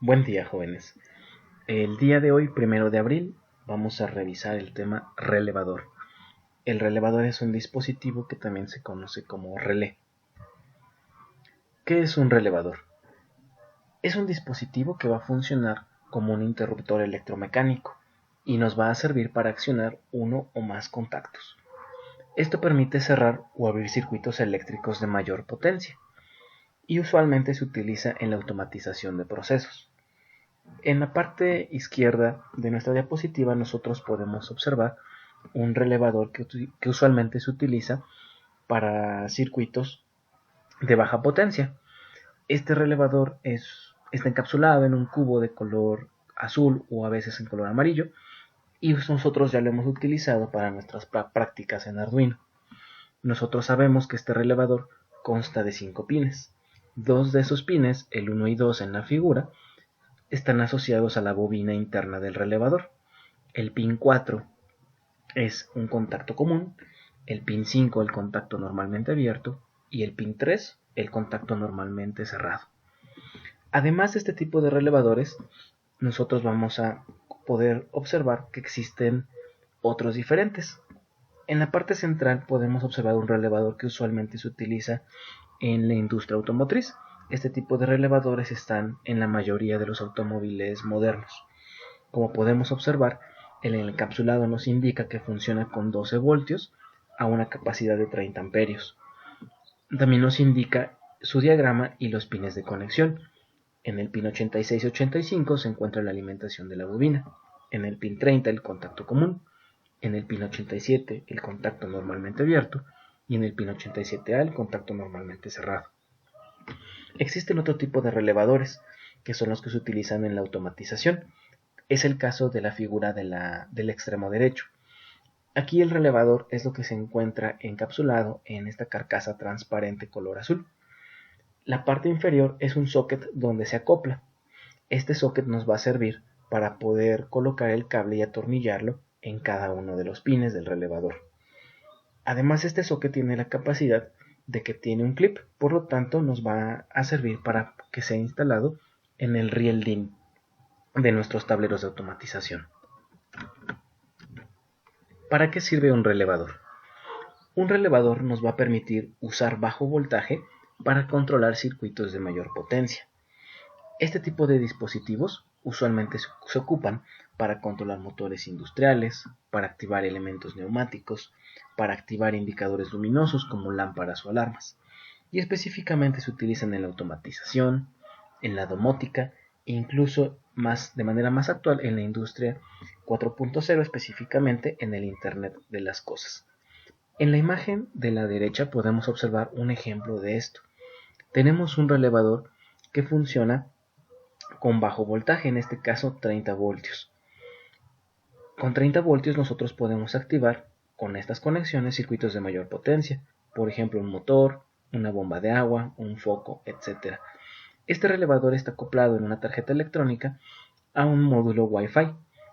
Buen día, jóvenes. El día de hoy, 1 de abril, vamos a revisar el tema relevador. El relevador es un dispositivo que también se conoce como relé. ¿Qué es un relevador? Es un dispositivo que va a funcionar como un interruptor electromecánico y nos va a servir para accionar uno o más contactos. Esto permite cerrar o abrir circuitos eléctricos de mayor potencia y usualmente se utiliza en la automatización de procesos. En la parte izquierda de nuestra diapositiva nosotros podemos observar un relevador que usualmente se utiliza para circuitos de baja potencia. Este relevador está encapsulado en un cubo de color azul o a veces en color amarillo y nosotros ya lo hemos utilizado para nuestras prácticas en Arduino. Nosotros sabemos que este relevador consta de 5 pines. Dos de esos pines, el 1 y 2 en la figura, están asociados a la bobina interna del relevador. El pin 4 es un contacto común, el pin 5 el contacto normalmente abierto y el pin 3 el contacto normalmente cerrado. Además de este tipo de relevadores, nosotros vamos a poder observar que existen otros diferentes. En la parte central podemos observar un relevador que usualmente se utiliza en la industria automotriz. Este tipo de relevadores están en la mayoría de los automóviles modernos. Como podemos observar, el encapsulado nos indica que funciona con 12 voltios a una capacidad de 30 amperios. También nos indica su diagrama y los pines de conexión. En el pin 86 y 85 se encuentra la alimentación de la bobina. En el pin 30 el contacto común. En el pin 87 el contacto normalmente abierto. Y en el pin 87A el contacto normalmente cerrado. Existen otro tipo de relevadores, que son los que se utilizan en la automatización. Es el caso de la figura del extremo derecho. Aquí el relevador es lo que se encuentra encapsulado en esta carcasa transparente color azul. La parte inferior es un socket donde se acopla. Este socket nos va a servir para poder colocar el cable y atornillarlo en cada uno de los pines del relevador. Además, este socket tiene la capacidad de que tiene un clip, por lo tanto nos va a servir para que sea instalado en el riel DIN de nuestros tableros de automatización. ¿Para qué sirve un relevador? Un relevador nos va a permitir usar bajo voltaje para controlar circuitos de mayor potencia. Este tipo de dispositivos usualmente se ocupan para controlar motores industriales, para activar elementos neumáticos, para activar indicadores luminosos como lámparas o alarmas, y específicamente se utilizan en la automatización, en la domótica e incluso de manera más actual en la industria 4.0, específicamente en el Internet de las cosas. En la imagen de la derecha podemos observar un ejemplo de esto. Tenemos un relevador que funciona con bajo voltaje, en este caso 30 voltios. Con 30 voltios nosotros podemos activar con estas conexiones circuitos de mayor potencia, por ejemplo un motor, una bomba de agua, un foco, etc. Este relevador está acoplado en una tarjeta electrónica a un módulo Wi-Fi.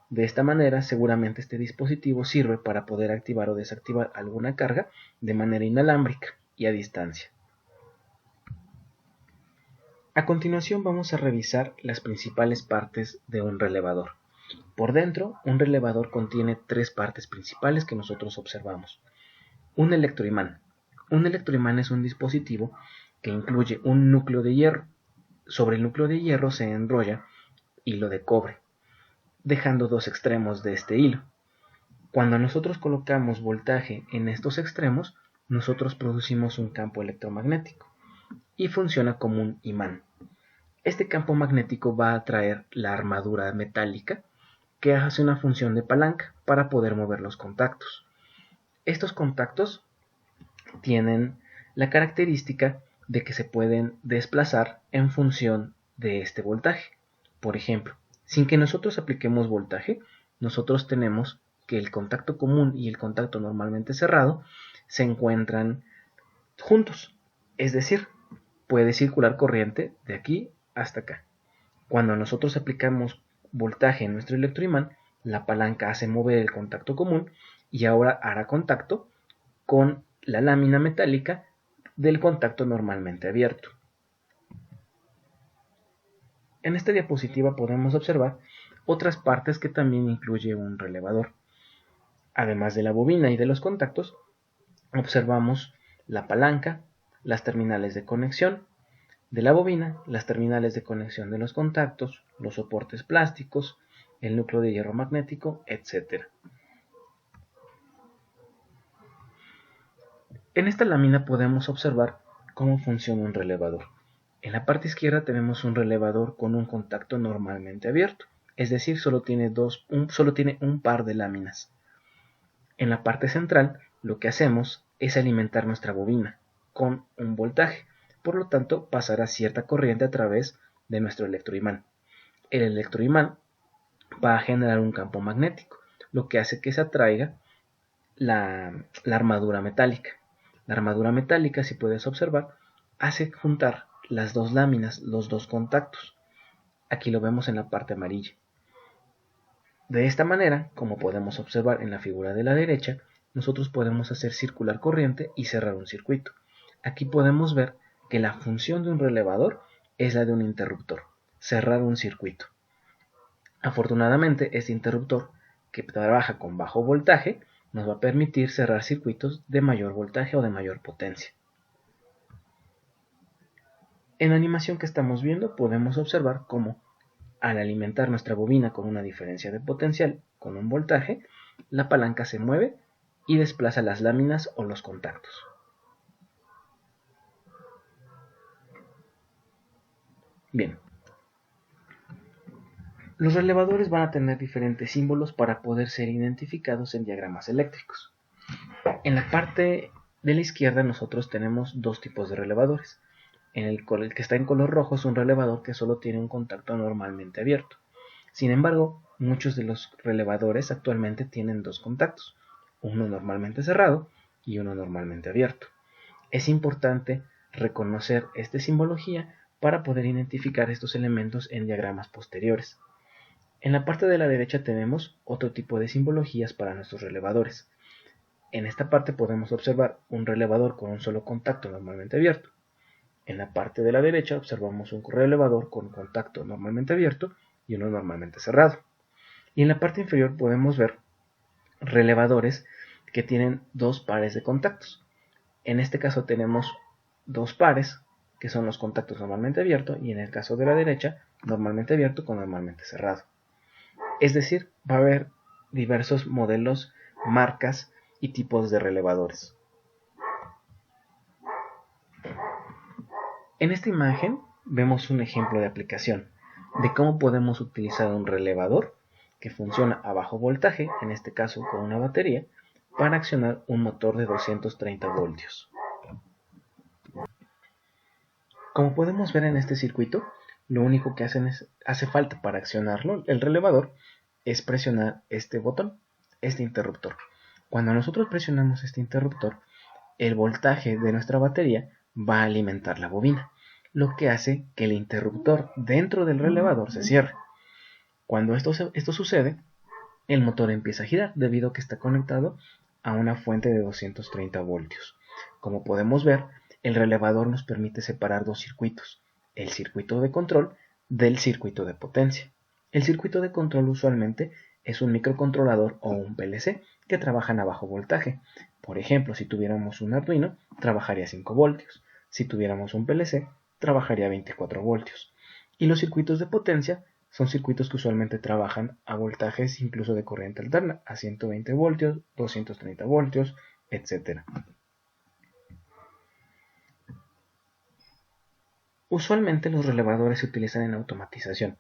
De esta manera, seguramente este dispositivo sirve para poder activar o desactivar alguna carga de manera inalámbrica y a distancia. A continuación vamos a revisar las principales partes de un relevador. Por dentro, un relevador contiene 3 partes principales que nosotros observamos. Un electroimán. Un electroimán es un dispositivo que incluye un núcleo de hierro. Sobre el núcleo de hierro se enrolla hilo de cobre, dejando 2 extremos de este hilo. Cuando nosotros colocamos voltaje en estos extremos, nosotros producimos un campo electromagnético y funciona como un imán. Este campo magnético va a atraer la armadura metálica que hace una función de palanca para poder mover los contactos. Estos contactos tienen la característica de que se pueden desplazar en función de este voltaje. Por ejemplo, sin que nosotros apliquemos voltaje, nosotros tenemos que el contacto común y el contacto normalmente cerrado se encuentran juntos, es decir, puede circular corriente de aquí hasta acá. Cuando nosotros aplicamos voltaje en nuestro electroimán, la palanca hace mover el contacto común y ahora hará contacto con la lámina metálica del contacto normalmente abierto. En esta diapositiva podemos observar otras partes que también incluye un relevador. Además de la bobina y de los contactos, observamos la palanca, las terminales de conexión de la bobina, las terminales de conexión de los contactos, los soportes plásticos, el núcleo de hierro magnético, etc. En esta lámina podemos observar cómo funciona un relevador. En la parte izquierda tenemos un relevador con un contacto normalmente abierto, es decir, solo tiene un par de láminas. En la parte central, lo que hacemos es alimentar nuestra bobina con un voltaje, por lo tanto pasará cierta corriente a través de nuestro electroimán. El electroimán va a generar un campo magnético, lo que hace que se atraiga la armadura metálica. La armadura metálica, si puedes observar, hace juntar las dos láminas, los dos contactos. Aquí lo vemos en la parte amarilla. De esta manera, como podemos observar en la figura de la derecha, nosotros podemos hacer circular corriente y cerrar un circuito. Aquí podemos ver que la función de un relevador es la de un interruptor, cerrar un circuito. Afortunadamente, este interruptor, que trabaja con bajo voltaje, nos va a permitir cerrar circuitos de mayor voltaje o de mayor potencia. En la animación que estamos viendo podemos observar cómo al alimentar nuestra bobina con una diferencia de potencial con un voltaje, la palanca se mueve y desplaza las láminas o los contactos. Bien, los relevadores van a tener diferentes símbolos para poder ser identificados en diagramas eléctricos. En la parte de la izquierda nosotros tenemos dos tipos de relevadores. El que está en color rojo es un relevador que solo tiene un contacto normalmente abierto. Sin embargo, muchos de los relevadores actualmente tienen dos contactos, uno normalmente cerrado y uno normalmente abierto. Es importante reconocer esta simbología para poder identificar estos elementos en diagramas posteriores. En la parte de la derecha tenemos otro tipo de simbologías para nuestros relevadores. En esta parte podemos observar un relevador con un solo contacto normalmente abierto. En la parte de la derecha observamos un relevador con contacto normalmente abierto y uno normalmente cerrado. Y en la parte inferior podemos ver relevadores que tienen dos pares de contactos. En este caso tenemos dos pares que son los contactos normalmente abierto y en el caso de la derecha normalmente abierto con normalmente cerrado. Es decir, va a haber diversos modelos, marcas y tipos de relevadores. En esta imagen vemos un ejemplo de aplicación de cómo podemos utilizar un relevador que funciona a bajo voltaje, en este caso con una batería, para accionar un motor de 230 voltios. Como podemos ver en este circuito, lo único que hace falta para accionarlo, el relevador, es presionar este botón, este interruptor. Cuando nosotros presionamos este interruptor, el voltaje de nuestra batería va a alimentar la bobina, lo que hace que el interruptor dentro del relevador se cierre. Cuando esto sucede, el motor empieza a girar debido a que está conectado a una fuente de 230 voltios. Como podemos ver, el relevador nos permite separar dos circuitos, el circuito de control del circuito de potencia. El circuito de control usualmente es un microcontrolador o un PLC que trabajan a bajo voltaje. Por ejemplo, si tuviéramos un Arduino, trabajaría a 5 voltios. Si tuviéramos un PLC, trabajaría a 24 voltios. Y los circuitos de potencia son circuitos que usualmente trabajan a voltajes incluso de corriente alterna, a 120 voltios, 230 voltios, etc. Usualmente los relevadores se utilizan en automatización.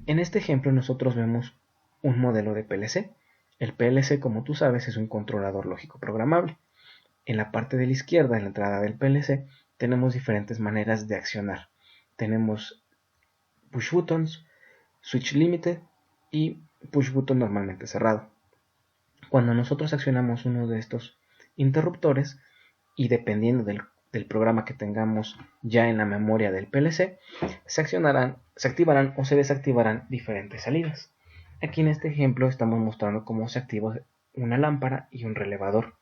En este ejemplo nosotros vemos un modelo de PLC. El PLC, como tú sabes, es un controlador lógico programable. En la parte de la izquierda, en la entrada del PLC, tenemos diferentes maneras de accionar. Tenemos push buttons, switch limited y push button normalmente cerrado. Cuando nosotros accionamos uno de estos interruptores y dependiendo del programa que tengamos ya en la memoria del PLC, se activarán o se desactivarán diferentes salidas. Aquí en este ejemplo estamos mostrando cómo se activa una lámpara y un relevador.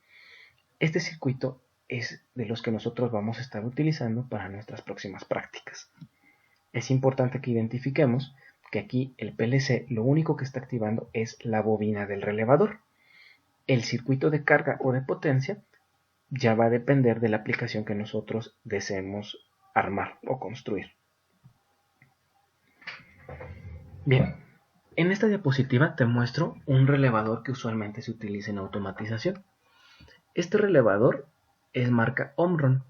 Este circuito es de los que nosotros vamos a estar utilizando para nuestras próximas prácticas. Es importante que identifiquemos que aquí el PLC lo único que está activando es la bobina del relevador. El circuito de carga o de potencia ya va a depender de la aplicación que nosotros deseemos armar o construir. Bien, en esta diapositiva te muestro un relevador que usualmente se utiliza en automatización. Este relevador es marca Omron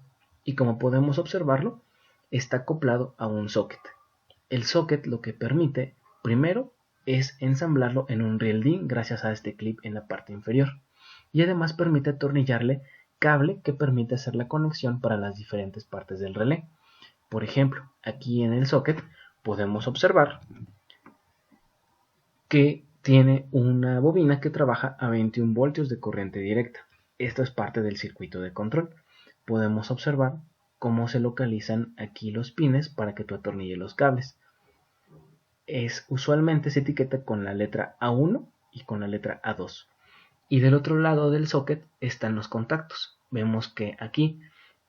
y como podemos observarlo, está acoplado a un socket. El socket lo que permite, primero, es ensamblarlo en un riel DIN gracias a este clip en la parte inferior. Y además permite atornillarle cable que permite hacer la conexión para las diferentes partes del relé. Por ejemplo, aquí en el socket podemos observar que tiene una bobina que trabaja a 21 voltios de corriente directa. Esto es parte del circuito de control. Podemos observar cómo se localizan aquí los pines para que tú atornilles los cables. Usualmente se etiqueta con la letra A1 y con la letra A2. Y del otro lado del socket están los contactos. Vemos que aquí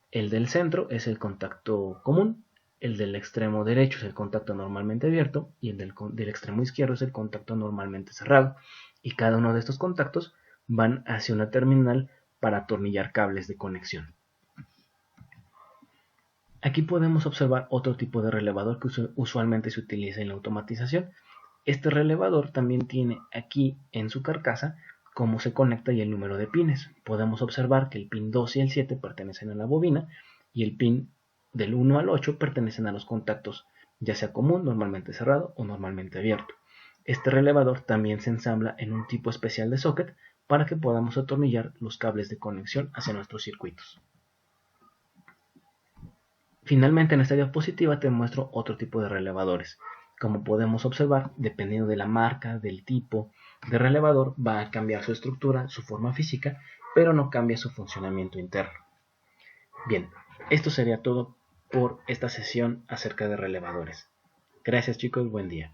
el del centro es el contacto común, el del extremo derecho es el contacto normalmente abierto y el del extremo izquierdo es el contacto normalmente cerrado. Y cada uno de estos contactos van hacia una terminal para atornillar cables de conexión. Aquí podemos observar otro tipo de relevador que usualmente se utiliza en la automatización. Este relevador también tiene aquí en su carcasa cómo se conecta y el número de pines. Podemos observar que el pin 2 y el 7 pertenecen a la bobina y el pin del 1 al 8 pertenecen a los contactos, ya sea común, normalmente cerrado o normalmente abierto. Este relevador también se ensambla en un tipo especial de socket para que podamos atornillar los cables de conexión hacia nuestros circuitos. Finalmente, en esta diapositiva te muestro otro tipo de relevadores. Como podemos observar, dependiendo de la marca, del tipo de relevador, va a cambiar su estructura, su forma física, pero no cambia su funcionamiento interno. Bien, esto sería todo por esta sesión acerca de relevadores. Gracias chicos, buen día.